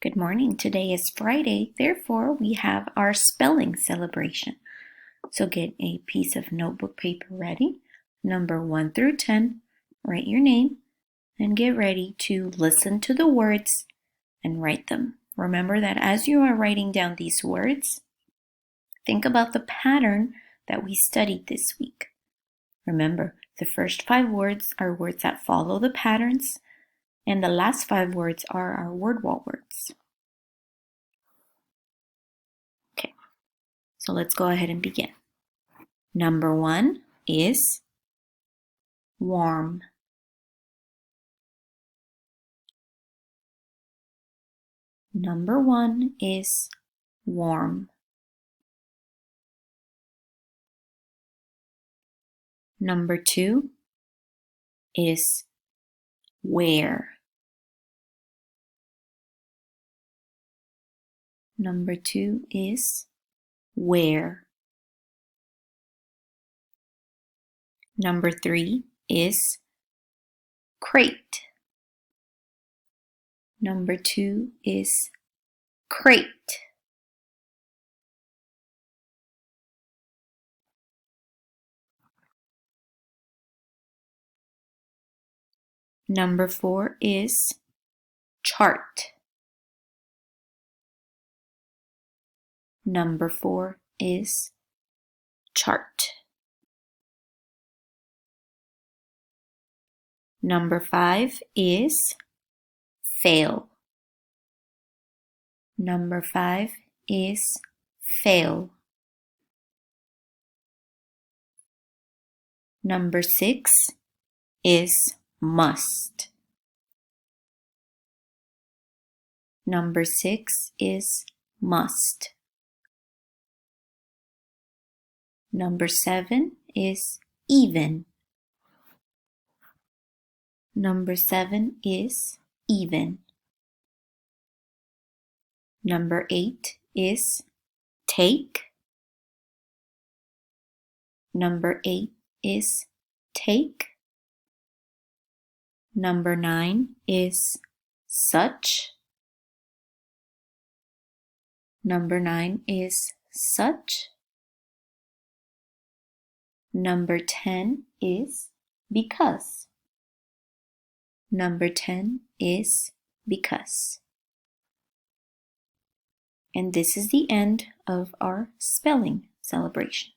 Good morning. Today is Friday, therefore we have our spelling celebration. So get a piece of notebook paper ready, number 1 through 10, write your name, and get ready to listen to the words and write them. Remember that as you are writing down these words, think about the pattern that we studied this week. Remember, the first 5 words are words that follow the patterns, and the last 5 words are our word wall words. Okay, so let's go ahead and begin. Number 1 is warm. Number 1 is warm. Number 2 is where. Number 2 is where. Number 3 is crate. Number 2 is crate. Number 4 is chart. Number 4 is chart. Number 5 is fail. Number 5 is fail. Number 6 is must. Number 6 is must. Number 7 is even. Number 7 is even. Number 8 is take. Number 8 is take. Number 9 is such. Number 9 is such. Number 10 is because. Number 10 is because. And this is the end of our spelling celebration.